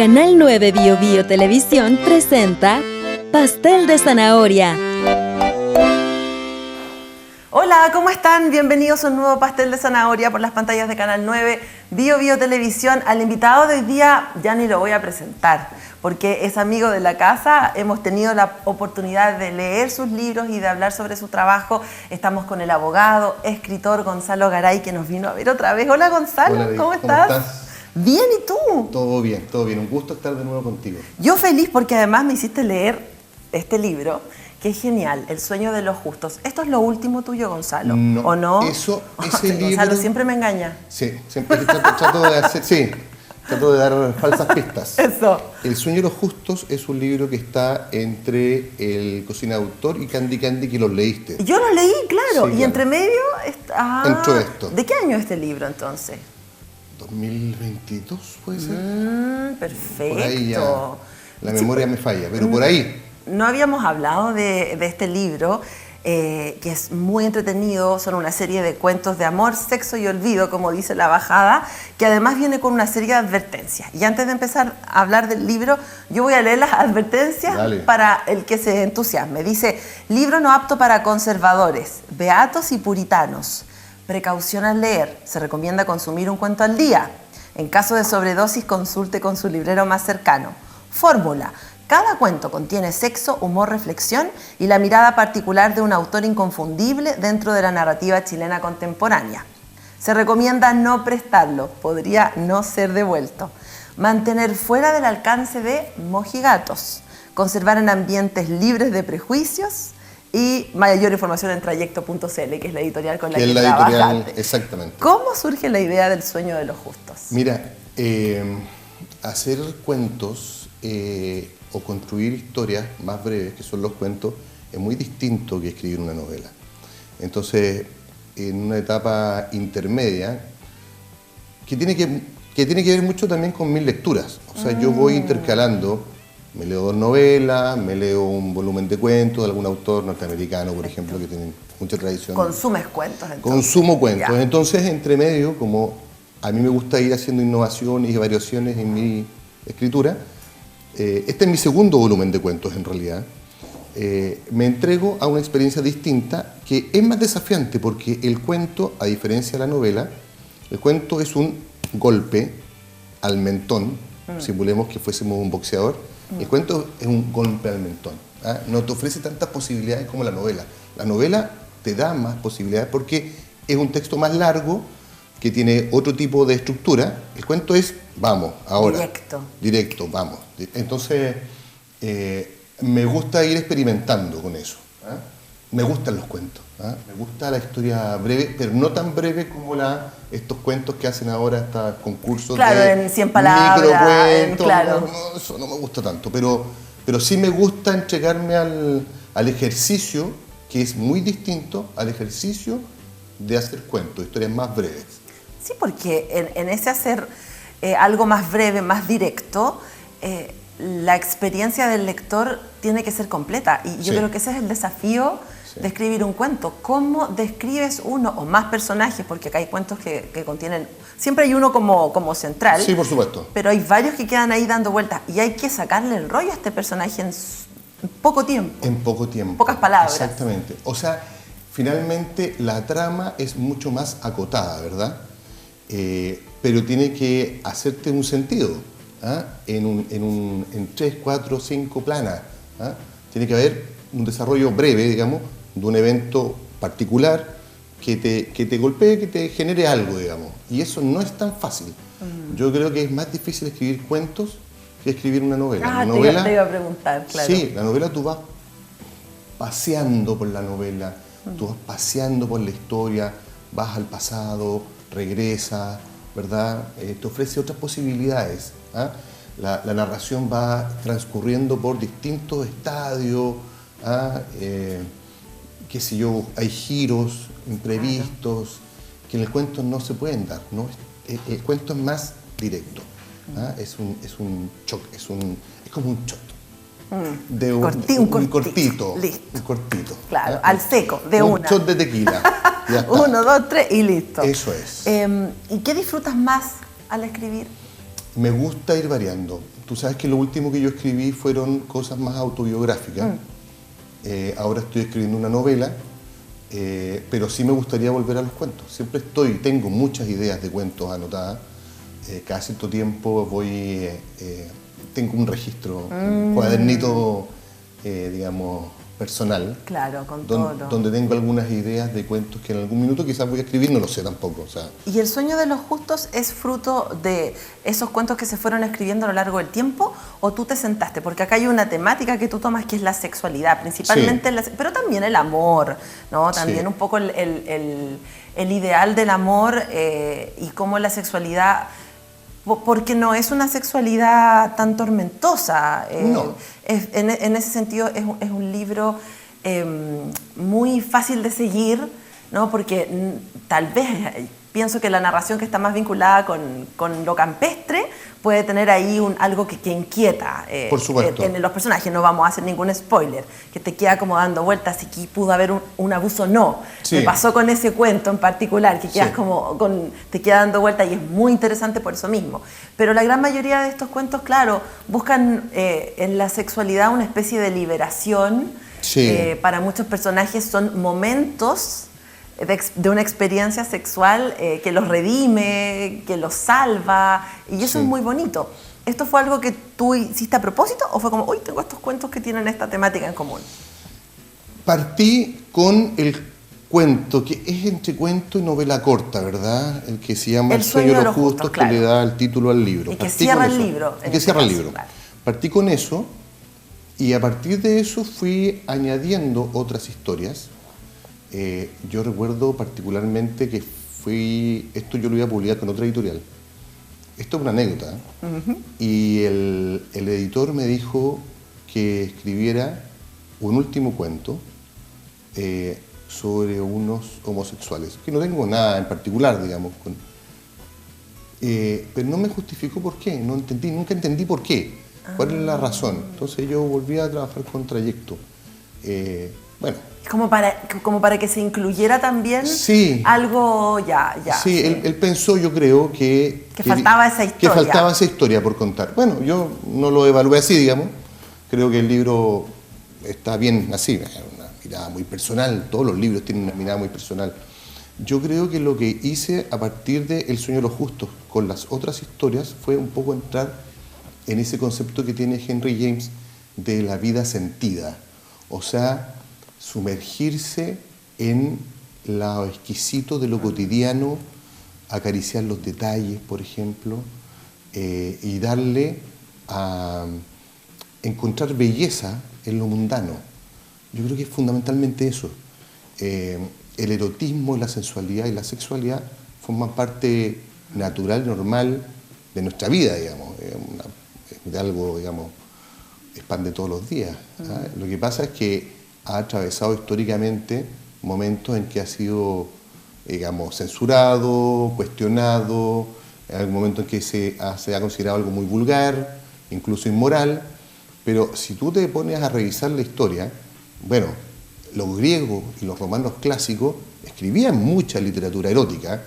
Canal 9 Bio Bio Televisión presenta Pastel de Zanahoria. Hola, ¿cómo están? Bienvenidos a un nuevo Pastel de Zanahoria por las pantallas de Canal 9 Bio Bio Televisión. Al invitado de hoy día ya ni lo voy a presentar, porque es amigo de la casa. Hemos tenido la oportunidad de leer sus libros y de hablar sobre su trabajo. Estamos con el abogado, escritor Gonzalo Garay, que nos vino a ver otra vez. Hola, Gonzalo. Hola, ¿Cómo estás? ¿Cómo estás? Bien, ¿y tú? Todo bien, todo bien. Un gusto estar de nuevo contigo. Yo feliz porque además me hiciste leer este libro, que es genial, El sueño de los justos. ¿Esto es lo último tuyo, Gonzalo? No, ¿O no? Ese libro... Gonzalo siempre me engaña. Sí, siempre trato de hacer... Sí, trato de dar falsas pistas. Eso. El sueño de los justos es un libro que está entre El cocina de autor y Candy Candy, que los leíste. Yo lo leí, claro. Sí, y claro. entre medio... Entró esto. ¿De qué año es este libro, entonces? 2022, ¿puede ser? Perfecto. Por ahí ya la memoria me falla, pero por ahí. No habíamos hablado de este libro, que es muy entretenido. Son una serie de cuentos de amor, sexo y olvido, como dice la bajada, que además viene con una serie de advertencias. Y antes de empezar a hablar del libro, yo voy a leer las advertencias. Dale. Para el que se entusiasme. Dice: libro no apto para conservadores, beatos y puritanos. Precaución al leer. Se recomienda consumir un cuento al día. En caso de sobredosis, consulte con su librero más cercano. Fórmula: cada cuento contiene sexo, humor, reflexión y la mirada particular de un autor inconfundible dentro de la narrativa chilena contemporánea. Se recomienda no prestarlo, podría no ser devuelto. Mantener fuera del alcance de mojigatos. Conservar en ambientes libres de prejuicios. Y mayor información en trayecto.cl, que es la editorial con la que trabajaste. Exactamente. ¿Cómo surge la idea del sueño de los justos? Mira, hacer cuentos o construir historias más breves, que son los cuentos, es muy distinto que escribir una novela. Entonces, en una etapa intermedia, que tiene que ver mucho también con mis lecturas. O sea, yo voy intercalando. Me leo 2 novelas, me leo un volumen de cuentos de algún autor norteamericano, por ejemplo, que tiene mucha tradición. ¿Consumes cuentos entonces? Consumo cuentos. Ya. Entonces, entre medio, como a mí me gusta ir haciendo innovaciones y variaciones en mi escritura, este es mi segundo volumen de cuentos en realidad, me entrego a una experiencia distinta que es más desafiante, porque el cuento, a diferencia de la novela, el cuento es un golpe al mentón, simulemos que fuésemos un boxeador. El cuento es un golpe al mentón. ¿Ah? No te ofrece tantas posibilidades como la novela. La novela te da más posibilidades porque es un texto más largo, que tiene otro tipo de estructura. El cuento es, vamos, ahora. Directo, vamos. Entonces, me gusta ir experimentando con eso. ¿Ah? Me gustan los cuentos. ¿Ah? Me gusta la historia breve, pero no tan breve como estos cuentos que hacen ahora, estos concursos de en 100 palabras, microcuentos. Claro. No, eso no me gusta tanto, pero sí me gusta entregarme al ejercicio, que es muy distinto al ejercicio de hacer cuentos, historias más breves. Sí, porque en ese hacer algo más breve, más directo, la experiencia del lector tiene que ser completa. Y yo creo que ese es el desafío de escribir un cuento. ¿Cómo describes uno o más personajes? Porque acá hay cuentos que contienen... Siempre hay uno como central. Sí, por supuesto. Pero hay varios que quedan ahí dando vueltas. Y hay que sacarle el rollo a este personaje en poco tiempo. En poco tiempo. Pocas palabras. Exactamente. O sea, finalmente la trama es mucho más acotada, ¿verdad? Pero tiene que hacerte un sentido. ¿Ah? En 3, 4, 5 planas. ¿Ah? Tiene que haber un desarrollo breve, digamos, de un evento particular que te golpee, que te genere algo, digamos. Y eso no es tan fácil. Yo creo que es más difícil escribir cuentos que escribir una novela. La novela, te iba a preguntar, claro. Sí, la novela tú vas paseando por la novela, tú vas paseando por la historia, vas al pasado, regresas, ¿verdad? Te ofrece otras posibilidades. ¿Ah? La narración va transcurriendo por distintos estadios. ¿Ah? Qué sé yo, hay giros imprevistos que en el cuento no se pueden dar, ¿no? El cuento es más directo. ¿Ah? Es un choque, es como un shot. Un cortito. Listo. Un cortito. Claro, al seco, de una. Un shot de tequila. Ya está. 1, 2, 3 y listo. Eso es. ¿Y qué disfrutas más al escribir? Me gusta ir variando. Tú sabes que lo último que yo escribí fueron cosas más autobiográficas. Ahora estoy escribiendo una novela, pero sí me gustaría volver a los cuentos. Siempre tengo muchas ideas de cuentos anotadas. Cada cierto tiempo tengo un registro, un cuadernito, digamos, personal. Claro, con donde tengo algunas ideas de cuentos que en algún minuto quizás voy a escribir, no lo sé tampoco. O sea. ¿Y El sueño de los justos es fruto de esos cuentos que se fueron escribiendo a lo largo del tiempo o tú te sentaste? Porque acá hay una temática que tú tomas que es la sexualidad, principalmente, sí. Pero también el amor, ¿no? También sí. un poco el ideal del amor y cómo la sexualidad... Porque no es una sexualidad tan tormentosa. No. En ese sentido es un libro muy fácil de seguir, ¿no? Porque tal vez pienso que la narración que está más vinculada con lo campestre puede tener ahí algo que inquieta Por supuesto. En los personajes. No vamos a hacer ningún spoiler, que te queda como dando vueltas si aquí pudo haber un abuso o no. Sí. Me pasó con ese cuento en particular, que quedas te queda dando vueltas y es muy interesante por eso mismo. Pero la gran mayoría de estos cuentos, claro, buscan en la sexualidad una especie de liberación. Sí. Para muchos personajes son momentos de una experiencia sexual que los redime, que los salva, y eso es muy bonito. ¿Esto fue algo que tú hiciste a propósito o fue como, uy, tengo estos cuentos que tienen esta temática en común? Partí con el cuento, que es entre cuento y novela corta, ¿verdad? El que se llama El sueño de los justos, claro, que le da el título al libro. Y que cierra el libro. Y que cierra el libro. Claro. Partí con eso y a partir de eso fui añadiendo otras historias. Yo recuerdo particularmente que esto yo lo iba a publicar con otra editorial. Esto es una anécdota. Y el editor me dijo que escribiera un último cuento sobre unos homosexuales, que no tengo nada en particular, digamos, pero no me justificó por qué, nunca entendí por qué, cuál es la razón. Entonces yo volví a trabajar con Trayecto. Bueno. Como para que se incluyera también algo ya. Sí, él pensó, yo creo, que faltaba esa historia. Que faltaba esa historia por contar. Bueno, yo no lo evalué así, digamos. Creo que el libro está bien así, una mirada muy personal. Todos los libros tienen una mirada muy personal. Yo creo que lo que hice a partir de El sueño de los justos con las otras historias fue un poco entrar en ese concepto que tiene Henry James de la vida sentida. O sea, sumergirse en lo exquisito de lo cotidiano, acariciar los detalles, por ejemplo, y darle a encontrar belleza en lo mundano. Yo creo que es fundamentalmente eso. El erotismo, la sensualidad y la sexualidad forman parte natural, normal de nuestra vida, digamos. Es algo, digamos, es pan de todos los días. Lo que pasa es que ha atravesado históricamente momentos en que ha sido, digamos, censurado, cuestionado, en algún momento en que se ha considerado algo muy vulgar, incluso inmoral, pero si tú te pones a revisar la historia, bueno, los griegos y los romanos clásicos escribían mucha literatura erótica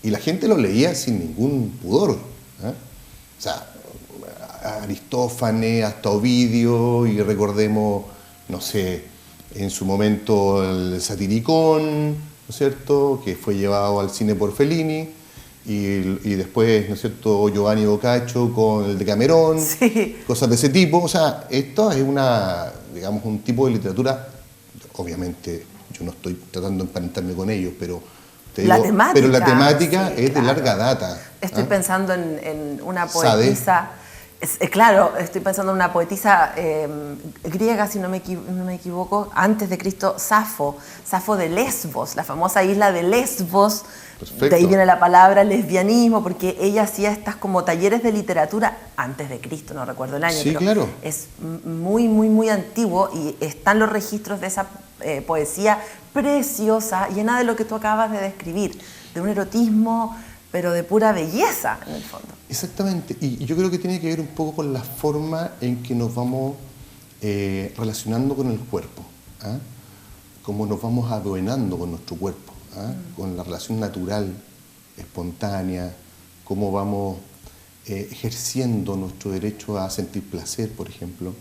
y la gente lo leía sin ningún pudor. O sea, Aristófanes, hasta Ovidio, y recordemos, no sé, en su momento el Satiricón, ¿no es cierto?, que fue llevado al cine por Fellini, y después, ¿no es cierto?, Giovanni Boccaccio con el Decamerón, cosas de ese tipo. O sea, esto es digamos, un tipo de literatura, obviamente yo no estoy tratando de emparentarme con ellos, pero la temática es de larga data. Estoy pensando en una poetisa. Claro, estoy pensando en una poetisa griega, si no me equivoco, antes de Cristo, Safo de Lesbos, la famosa isla de Lesbos. Perfecto. De ahí viene la palabra lesbianismo, porque ella hacía estas como talleres de literatura antes de Cristo, no recuerdo el año, pero claro, es muy, muy, muy antiguo y están los registros de esa poesía preciosa, llena de lo que tú acabas de describir, de un erotismo, pero de pura belleza, en el fondo. Exactamente, y yo creo que tiene que ver un poco con la forma en que nos vamos relacionando con el cuerpo, cómo nos vamos aduenando con nuestro cuerpo, con la relación natural, espontánea, cómo vamos ejerciendo nuestro derecho a sentir placer, por ejemplo.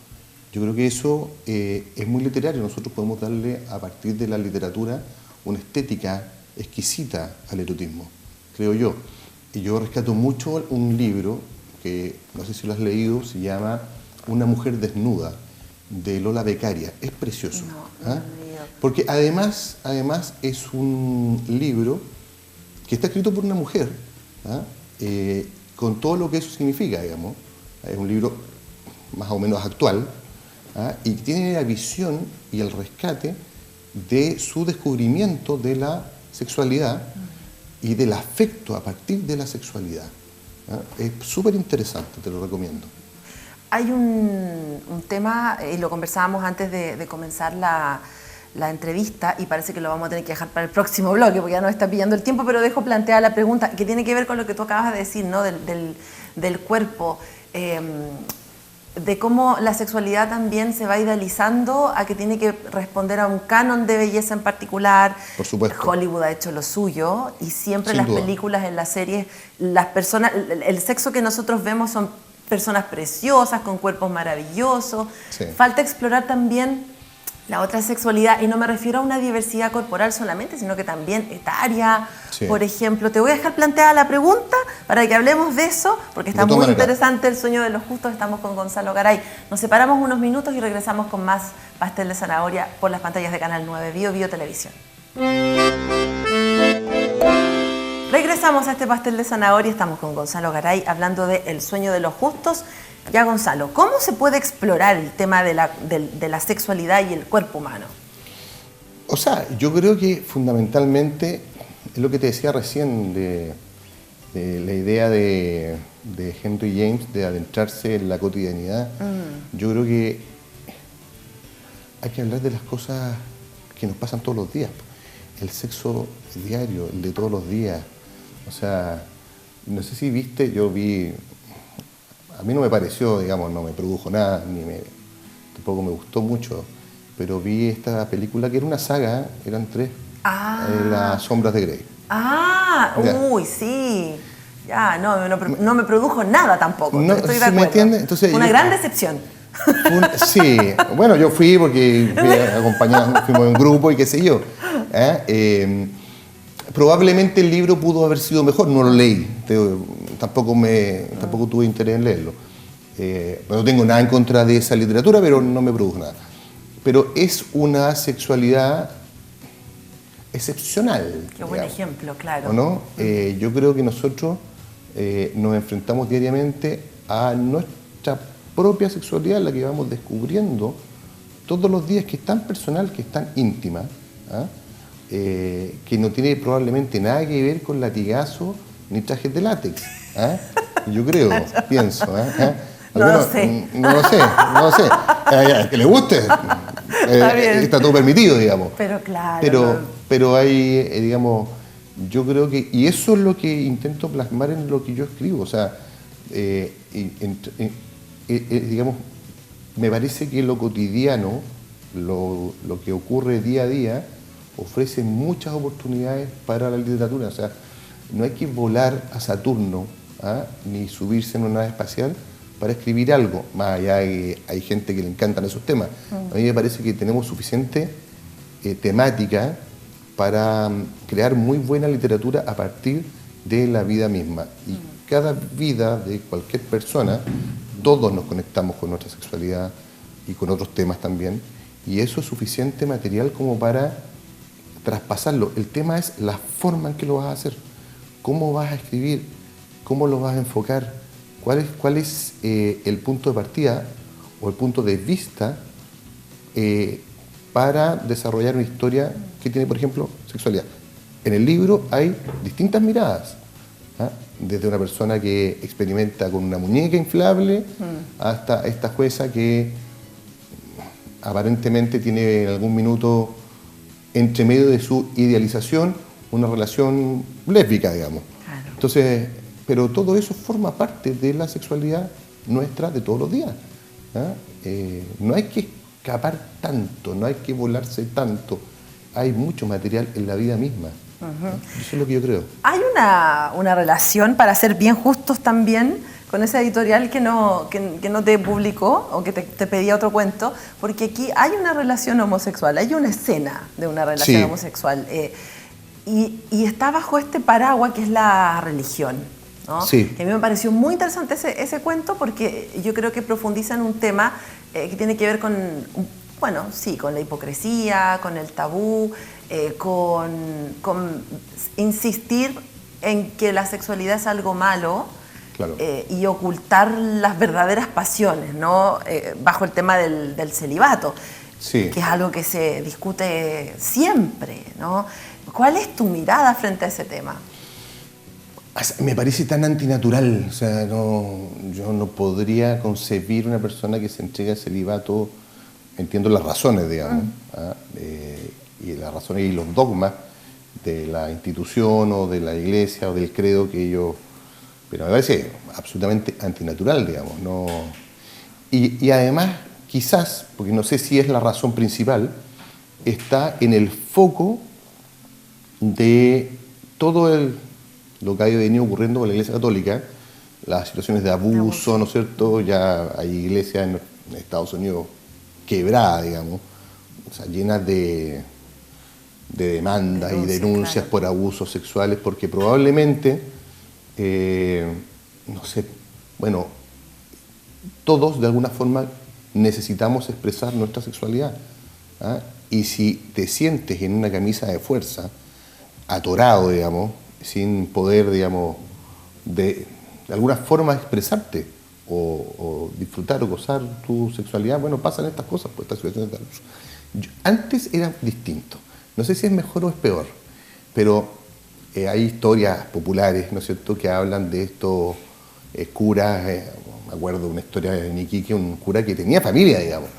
Yo creo que eso es muy literario. Nosotros podemos darle, a partir de la literatura, una estética exquisita al erotismo, creo yo. Y yo rescato mucho un libro que, no sé si lo has leído, se llama Una mujer desnuda, de Lola Beccaria. Es precioso. No, no lo he leído. Porque además es un libro que está escrito por una mujer, con todo lo que eso significa, digamos. Es un libro más o menos actual, y tiene la visión y el rescate de su descubrimiento de la sexualidad y del afecto a partir de la sexualidad. Es súper interesante, te lo recomiendo. Hay un tema, y lo conversábamos antes de comenzar la entrevista, y parece que lo vamos a tener que dejar para el próximo bloque, porque ya nos está pillando el tiempo, pero dejo planteada la pregunta, que tiene que ver con lo que tú acabas de decir, ¿no? Del cuerpo, de cómo la sexualidad también se va idealizando a que tiene que responder a un canon de belleza en particular. Por supuesto. Hollywood ha hecho lo suyo, y siempre en Sin las duda. películas, en las series, las personas, el sexo que nosotros vemos son personas preciosas, con cuerpos maravillosos. Sí. Falta explorar también la otra sexualidad, y no me refiero a una diversidad corporal solamente, sino que también etaria. Sí. Por ejemplo, te voy a dejar planteada la pregunta para que hablemos de eso, porque está De todas muy maneras. interesante El sueño de los justos. Estamos con Gonzalo Garay. Nos separamos unos minutos y regresamos con más Pastel de Zanahoria por las pantallas de Canal 9, Bio Televisión. Regresamos a este Pastel de Zanahoria. Estamos con Gonzalo Garay hablando de El sueño de los justos. Ya, Gonzalo, ¿cómo se puede explorar el tema de la sexualidad y el cuerpo humano? O sea, yo creo que fundamentalmente es lo que te decía recién de la idea de Henry James de adentrarse en la cotidianidad. Yo creo que hay que hablar de las cosas que nos pasan todos los días. El sexo diario, el de todos los días. O sea, no sé si viste, yo vi, a mí no me pareció, digamos, no me produjo nada, tampoco me gustó mucho, pero vi esta película que era una saga, eran 3, Las sombras de Grey. Ya. Uy, sí. Ya, no me produjo nada tampoco. No, estoy de ¿sí acuerdo. me entiendes? Entonces, Una yo- gran decepción. Sí, bueno, yo fui porque fuimos en grupo y qué sé yo. Probablemente el libro pudo haber sido mejor, no lo leí, tampoco tuve interés en leerlo. No tengo nada en contra de esa literatura, pero no me produjo nada. Pero es una sexualidad excepcional. Qué buen digamos. ejemplo, claro. ¿O no? Yo creo que nosotros nos enfrentamos diariamente a nuestra propia sexualidad, la que vamos descubriendo todos los días, que es tan personal, que es tan íntima, que no tiene probablemente nada que ver con latigazos ni trajes de látex. Yo creo, pienso. Al No lo menos, sé. No lo sé. Que le guste. bien. Está todo permitido, digamos. Pero claro. Pero hay, digamos, yo creo que, y eso es lo que intento plasmar en lo que yo escribo, o sea, digamos, me parece que lo cotidiano, lo que ocurre día a día, ofrece muchas oportunidades para la literatura. O sea, no hay que volar a Saturno, ni subirse en una nave espacial para escribir algo. Más allá hay gente que le encantan esos temas. A mí me parece que tenemos suficiente temática para crear muy buena literatura a partir de la vida misma. Y cada vida de cualquier persona, todos nos conectamos con nuestra sexualidad y con otros temas también, y eso es suficiente material como para traspasarlo. El tema es la forma en que lo vas a hacer, cómo vas a escribir, cómo lo vas a enfocar, cuál es el punto de partida o el punto de vista para desarrollar una historia que tiene, por ejemplo, sexualidad. En el libro hay distintas miradas, desde una persona que experimenta con una muñeca inflable hasta esta jueza que aparentemente tiene en algún minuto, entre medio de su idealización, una relación lésbica, digamos. Claro. Entonces, pero todo eso forma parte de la sexualidad nuestra de todos los días. No hay que escapar tanto, no hay que volarse tanto. Hay mucho material en la vida misma. Eso es lo que yo creo. Hay una relación, para ser bien justos también, con esa editorial que no te publicó o que te pedía otro cuento, porque aquí hay una relación homosexual, hay una escena de una relación homosexual, y está bajo este paraguas que es la religión, ¿no? Sí. Que a mí me pareció muy interesante ese cuento porque yo creo que profundiza en un tema que tiene que ver con, bueno, sí, con la hipocresía, con el tabú, con insistir en que la sexualidad es algo malo. Claro. Y ocultar las verdaderas pasiones, ¿no? Bajo el tema del celibato, Sí. que es algo que se discute siempre, ¿no? ¿Cuál es tu mirada frente a ese tema? Me parece tan antinatural, o sea, yo no podría concebir una persona que se entrega al celibato, entiendo las razones, digamos, y las razones y los dogmas de la institución o de la iglesia o del credo que ellos... Pero me parece absolutamente antinatural, digamos, ¿no? Y además, quizás, porque no sé si es la razón principal, está en el foco de todo lo que ha venido ocurriendo con la Iglesia Católica, las situaciones de abuso, ¿no es cierto? Ya hay iglesias en Estados Unidos quebradas, digamos, o sea, llenas de demandas y denuncias por abusos sexuales, porque probablemente, no sé, bueno, todos de alguna forma necesitamos expresar nuestra sexualidad, ¿ah? Y si te sientes en una camisa de fuerza, atorado, digamos, sin poder, digamos, de alguna forma expresarte o disfrutar o gozar tu sexualidad, bueno, pasan estas cosas, pues estas situaciones de abuso. Antes era distinto. No sé si es mejor o es peor, pero hay historias populares, ¿no es cierto?, que hablan de estos curas. Me acuerdo de una historia de Iquique, un cura que tenía familia, digamos,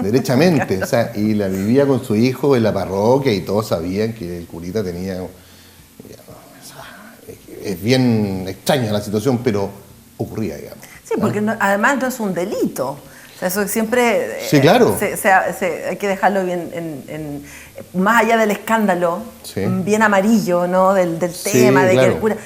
derechamente, o sea, y la vivía con su hijo en la parroquia y todos sabían que el curita tenía... Es bien extraña la situación, pero ocurría, digamos. Sí, porque además no es un delito. O sea, eso siempre... Sí, claro. Hay que dejarlo bien, más allá del escándalo, bien amarillo, ¿no? Del tema, de que el cura...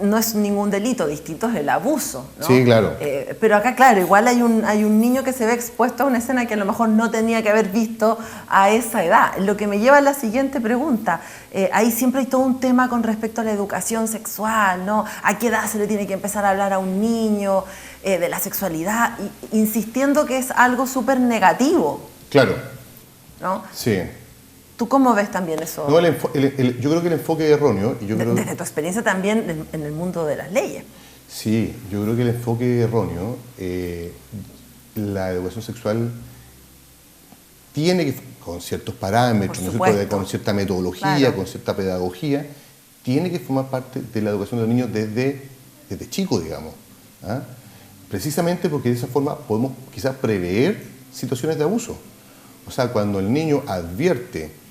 No es ningún delito, distinto es el abuso, ¿no? Sí, claro. Pero acá, claro, igual hay un niño que se ve expuesto a una escena que a lo mejor no tenía que haber visto a esa edad. Lo que me lleva a la siguiente pregunta. Ahí siempre hay todo un tema con respecto a la educación sexual, ¿no? ¿A qué edad se le tiene que empezar a hablar a un niño de la sexualidad? Insistiendo que es algo súper negativo. Claro. ¿No? Sí. ¿Tú cómo ves también eso? No, yo creo que el enfoque es erróneo. Y desde tu experiencia también en el mundo de las leyes. Sí, yo creo que el enfoque es erróneo. La educación sexual tiene que, con ciertos parámetros, ¿no? Con cierta metodología, con cierta pedagogía, tiene que formar parte de la educación de los niños desde chicos, digamos. ¿Ah? Precisamente porque de esa forma podemos quizás prever situaciones de abuso. O sea, cuando el niño advierte,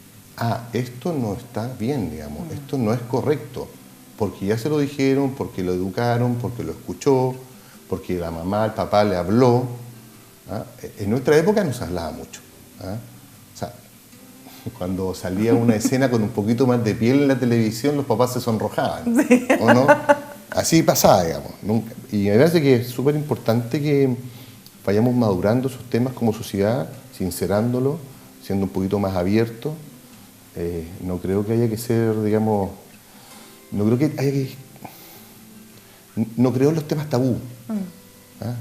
esto no está bien, digamos, esto no es correcto, porque ya se lo dijeron, porque lo educaron, porque lo escuchó, porque la mamá, el papá le habló. En nuestra época no se hablaba mucho. O sea, cuando salía una escena con un poquito más de piel en la televisión, los papás se sonrojaban, sí. ¿O no? Así pasaba, digamos. Nunca. Y me parece que es súper importante que vayamos madurando esos temas como sociedad, sincerándolo, siendo un poquito más abiertos. No creo que haya que ser, digamos, no creo en los temas tabú.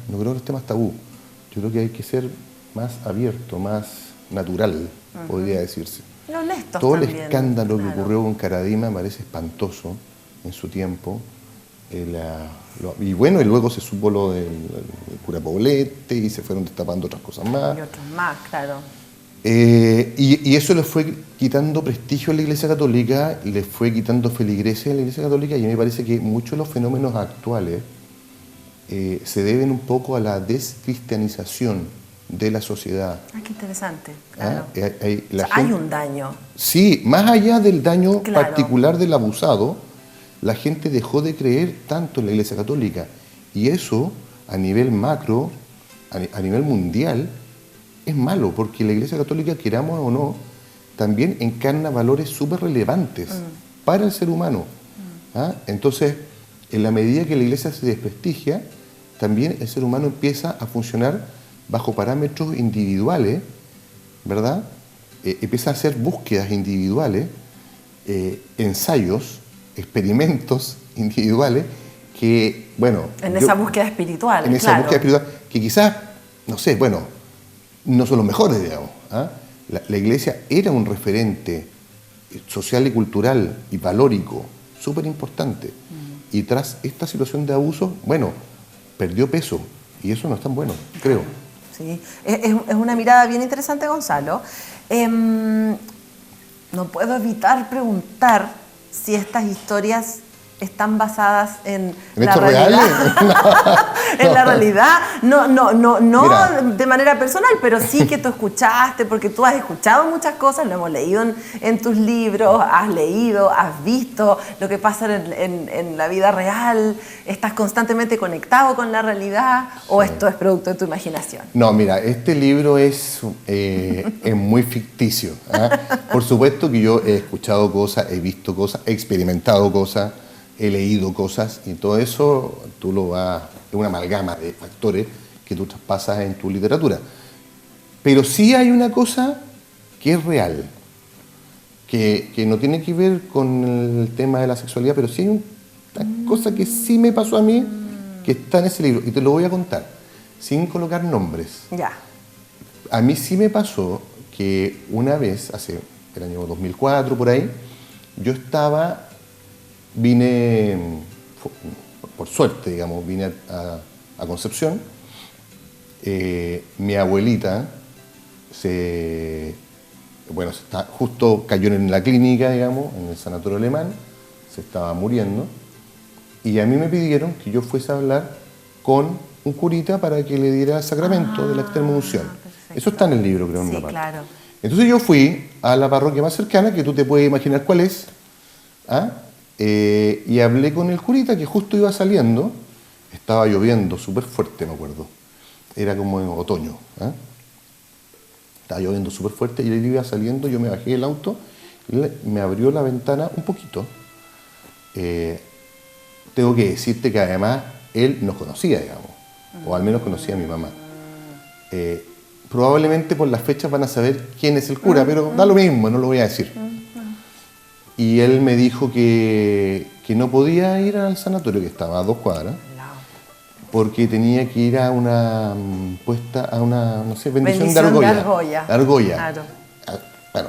No creo en los temas tabú. Yo creo que hay que ser más abierto, más natural, podría decirse. Y honestos todo también, el escándalo que ocurrió con Caradima me parece espantoso en su tiempo. Y bueno, y luego se supo lo del cura Poblete y se fueron destapando otras cosas más. Y otros más, claro. Y eso le fue quitando prestigio a la Iglesia Católica, le fue quitando feligreses a la Iglesia Católica, y a mí me parece que muchos de los fenómenos actuales se deben un poco a la descristianización de la sociedad. Qué interesante, claro. Hay un daño. Sí, más allá del daño particular del abusado, la gente dejó de creer tanto en la Iglesia Católica, y eso a nivel macro, a nivel mundial, es malo, porque la Iglesia Católica, queramos o no, también encarna valores súper relevantes para el ser humano. Entonces, en la medida que la Iglesia se desprestigia, también el ser humano empieza a funcionar bajo parámetros individuales, ¿verdad? Empieza a hacer búsquedas individuales, ensayos, experimentos individuales que, bueno... En esa búsqueda espiritual, en esa búsqueda espiritual, que quizás, no sé, bueno, no son los mejores, digamos. ¿Ah? La Iglesia era un referente social y cultural y valórico súper importante. Y tras esta situación de abuso, bueno, perdió peso. Y eso no es tan bueno, creo. Sí, es una mirada bien interesante, Gonzalo. No puedo evitar preguntar si estas historias están basadas en la hechos realidad. reales? En la realidad, no Mira. de manera personal, pero sí que tú escuchaste, porque tú has escuchado muchas cosas, lo hemos leído en tus libros, has leído, has visto lo que pasa en la vida real, estás constantemente conectado con la realidad, o esto es producto de tu imaginación. No, mira, este libro es muy ficticio. ¿Ah? Por supuesto que yo he escuchado cosas, he visto cosas, he experimentado cosas, he leído cosas, y todo eso tú lo vas, es una amalgama de factores que tú traspasas en tu literatura. Pero sí hay una cosa que es real, que no tiene que ver con el tema de la sexualidad, pero sí hay una cosa que sí me pasó a mí, que está en ese libro, y te lo voy a contar, sin colocar nombres. Ya. A mí sí me pasó que una vez, hace el año 2004, por ahí, yo vine, por suerte, digamos, vine a Concepción. Mi abuelita justo cayó en la clínica, digamos, en el sanatorio alemán, se estaba muriendo, y a mí me pidieron que yo fuese a hablar con un curita para que le diera el sacramento de la extrema unción. Perfecto. Eso está en el libro, creo, en Sí, una parte. claro. Entonces yo fui a la parroquia más cercana, que tú te puedes imaginar cuál es, ¿ah? Y hablé con el curita, que justo iba saliendo. Estaba lloviendo súper fuerte, me acuerdo. Era como en otoño. ¿Ah? Estaba lloviendo súper fuerte y él iba saliendo, yo me bajé del auto, me abrió la ventana un poquito. Tengo que decirte que además él nos conocía, digamos, o al menos conocía a mi mamá. Probablemente por las fechas van a saber quién es el cura, pero da lo mismo, no lo voy a decir. Y él me dijo que no podía ir al sanatorio, que estaba a 2 cuadras, porque tenía que ir a una no sé, bendición de argolla. Claro. Bueno,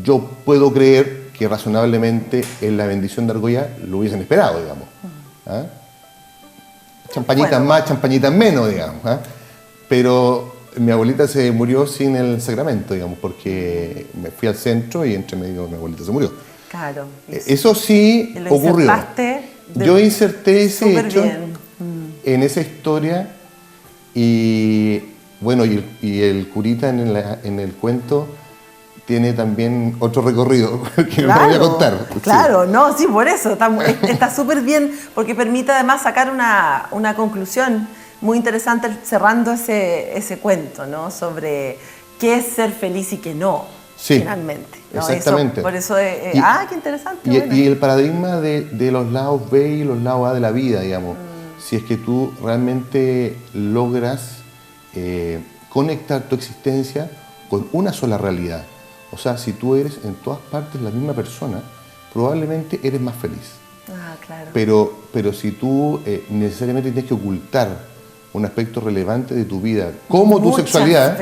yo puedo creer que razonablemente en la bendición de argolla lo hubiesen esperado, digamos. ¿Ah? Champañitas Bueno. más, champañitas menos, digamos. ¿Ah? Pero mi abuelita se murió sin el sacramento, digamos, porque me fui al centro y entre medio mi abuelita se murió. Claro. Eso sí Lo ocurrió. Yo inserté ese hecho en esa historia y bueno, y el curita en el cuento tiene también otro recorrido que no voy a contar. Claro, no, sí, por eso. Está súper bien porque permite además sacar una conclusión muy interesante cerrando ese cuento, ¿no? Sobre qué es ser feliz y qué no, sí, finalmente. ¿no? Exactamente. Por eso, qué interesante. Bueno. Y el paradigma de los lados B y los lados A de la vida, digamos. Si es que tú realmente logras conectar tu existencia con una sola realidad. O sea, si tú eres en todas partes la misma persona, probablemente eres más feliz. Claro. Pero si tú necesariamente tienes que ocultar un aspecto relevante de tu vida, como tu sexualidad,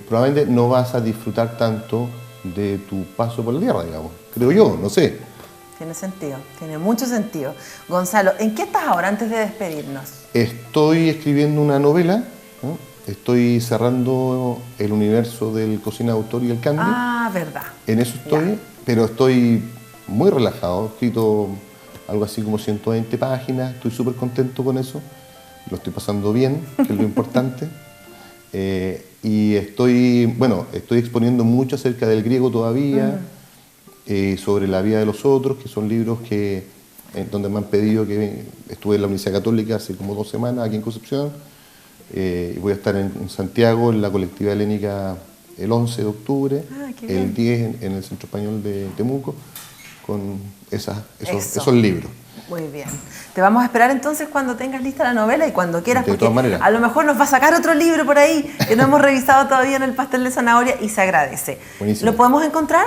probablemente no vas a disfrutar tanto de tu paso por la tierra, digamos. Creo yo, no sé. Tiene sentido, tiene mucho sentido. Gonzalo, ¿en qué estás ahora antes de despedirnos? Estoy escribiendo una novela, ¿no? Estoy cerrando el universo del Cocina de Autor y el Candy. Verdad. En eso estoy, pero estoy muy relajado. He escrito algo así como 120 páginas, estoy súper contento con eso. Lo estoy pasando bien, que es lo importante. Y estoy exponiendo mucho acerca del griego todavía, sobre la vida de los otros, que son libros donde me han pedido que estuve en la Universidad Católica hace como 2 semanas aquí en Concepción. Voy a estar en Santiago, en la colectividad helénica, el 11 de octubre, el 10 en el Centro Español de Temuco, con esos libros. Muy bien. Te vamos a esperar entonces cuando tengas lista la novela y cuando quieras, De porque todas maneras. a lo mejor nos va a sacar otro libro por ahí que no hemos revisado todavía en el pastel de zanahoria y se agradece. Buenísimo. ¿Lo podemos encontrar?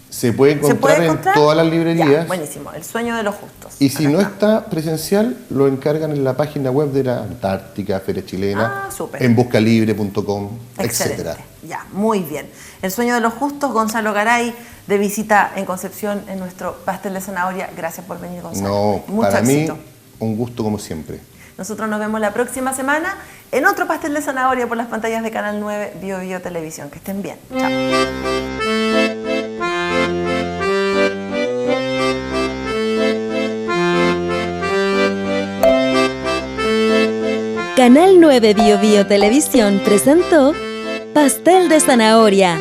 Se puede encontrar en todas las librerías. Ya, buenísimo. El sueño de los justos. Y si Acá no está. está presencial, lo encargan en la página web de la Antártica, Feria Chilena, Ah, súper. en buscalibre.com, Excelente. etcétera. Ya, muy bien. El sueño de los justos, Gonzalo Garay, de visita en Concepción en nuestro pastel de zanahoria. Gracias por venir, Gonzalo. No, Mucho para éxito. mí, un gusto como siempre. Nosotros nos vemos la próxima semana en otro pastel de zanahoria por las pantallas de Canal 9 Bio Bio Televisión. Que estén bien. Chao. Canal 9 Bio Bio Televisión presentó Pastel de Zanahoria.